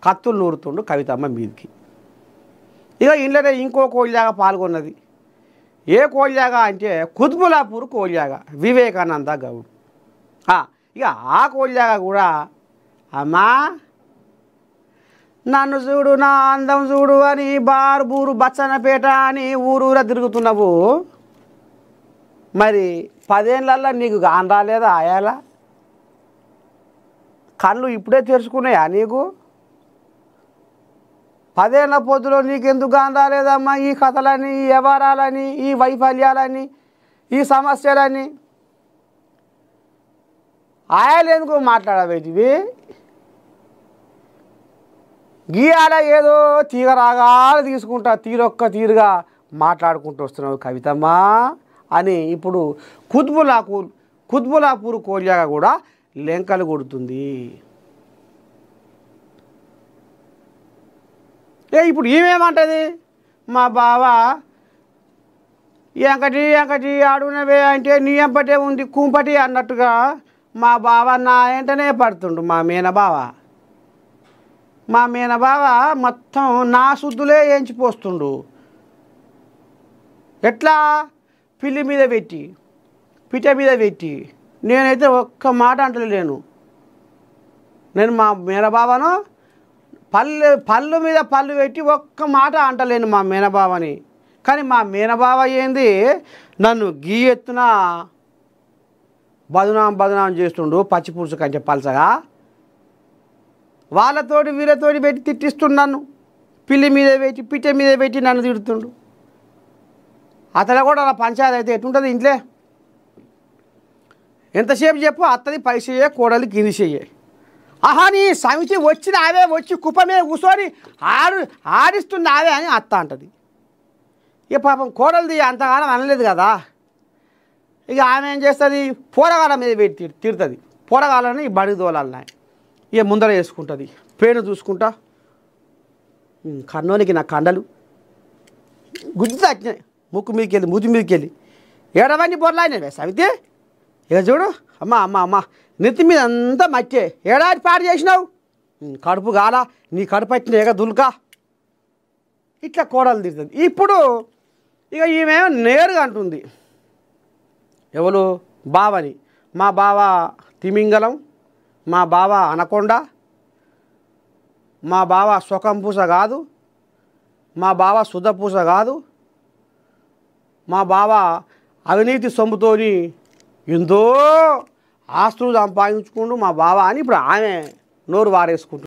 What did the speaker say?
కత్తులు నూరుతుండు కవితమ్మ మీదికి. ఇక ఇంట్లోనే ఇంకో కోళ్ళాగా పాల్గొన్నది. ఏ కోళ్ళాగా అంటే కుత్బులాపూర్ కోళ్ళాగా వివేకానంద గౌడ్. ఇక ఆ కోళ్ళాగా కూడా అమ్మా నన్ను చూడు నా అందం చూడు అని బార్బూరు బచ్చన్నపేట అని ఊరూరా తిరుగుతున్నావు. మరి 10 ఏళ్ళల్లో నీకు గాని రాలేదా ఆయాలా? కళ్ళు ఇప్పుడే తెరుచుకున్నాయా నీకు? 10 ఏళ్ళ పొద్దులో నీకెందుకు గాని రాలేదమ్మా? ఈ కథలని, ఈ వ్యవహారాలని, ఈ వైఫల్యాలని, ఈ సమస్యలని ఆయాలు ఎందుకు మాట్లాడబోయేటివి? గీయాల ఏదో తీగరాగాలు తీసుకుంటా తీరొక్క తీరుగా మాట్లాడుకుంటూ వస్తున్నావు కవితమ్మా అని ఇప్పుడు కుత్బులాపూర్ కోళ్ళగా కూడా లెంకలు కొడుతుంది. ఇప్పుడు ఈమెమంటది? మా బావ ఎంకటి ఆడునవే అంటే నీ ఎంపటే ఉంది కుంపటి అన్నట్టుగా మా బావ నా వెంటనే పడుతుండు. మా మేనబావ మొత్తం నా శుద్ధులే ఎంచిపోస్తుండు. ఎట్లా? పిల్లి మీద పెట్టి పిట మీద పెట్టి నేనైతే ఒక్క మాట అంటలేను. నేను మా మేనబావను పళ్ళు మీద పళ్ళు పెట్టి ఒక్క మాట అంటలేను మా మేనబావని. కానీ మా మేనబావ ఏంది నన్ను గీ ఎత్తున బదునాం చేస్తుండు పచ్చిపురుసు కంచె పలసగా. వాళ్ళతోటి వీళ్ళతోటి పెట్టి తిట్టిస్తున్నాను. పిల్లి మీద పెట్టి పిట్ట మీద పెట్టి నన్ను తిడుతుండు. అతను కూడా అలా పంచాయతీ అయితే ఎట్టుంటుంది ఇంట్లో? ఎంతసేపు చెప్పు అత్తది పై చెయ్యే కోడలి కింది చెయ్యే. నీ సమితి వచ్చిన ఆవే వచ్చి కుప్పమే కూర్చొని ఆడిస్తుంది ఆవే అని అత్త అంటది. ఇక పాపం కోడలిది అంతగానం అనలేదు కదా. ఇక ఆమె ఏం చేస్తుంది? పోరగాళ్ళ మీద పెట్టి తిడుతుంది. పోరగాళ్ళని బడి దోలాలని ఇక ముందర వేసుకుంటుంది. పేను చూసుకుంటా కన్నోనికి నా కండలు గుజ్జు తచ్చినాయి ముక్కు మీదకి వెళ్ళి మూతి మీదకి వెళ్ళి ఏడవన్నీ బొర్లాయినవే సవితే. ఇక చూడు అమ్మ నెత్తి మీద అంతా మట్టే ఏడాది పాడు చేసినావు. కడుపు గాల నీ కడుపు వచ్చిన ఏక దుల్కా ఇట్లా కోడలు తిరుగుతుంది. ఇప్పుడు ఇక ఈమె నేరుగా అంటుంది ఎవరు బావని. మా బావ తిమింగలం, మా బావ అనకొండ, మా బావ సుఖంపూస కాదు, మా బావ శుద్ధపూస కాదు, మా బావ అవినీతి సొమ్ముతోని ఎంతో ఆస్తులు సంపాదించుకుంటూ మా బావ అని ఇప్పుడు ఆమె నోరు వారేసుకుంటుంది.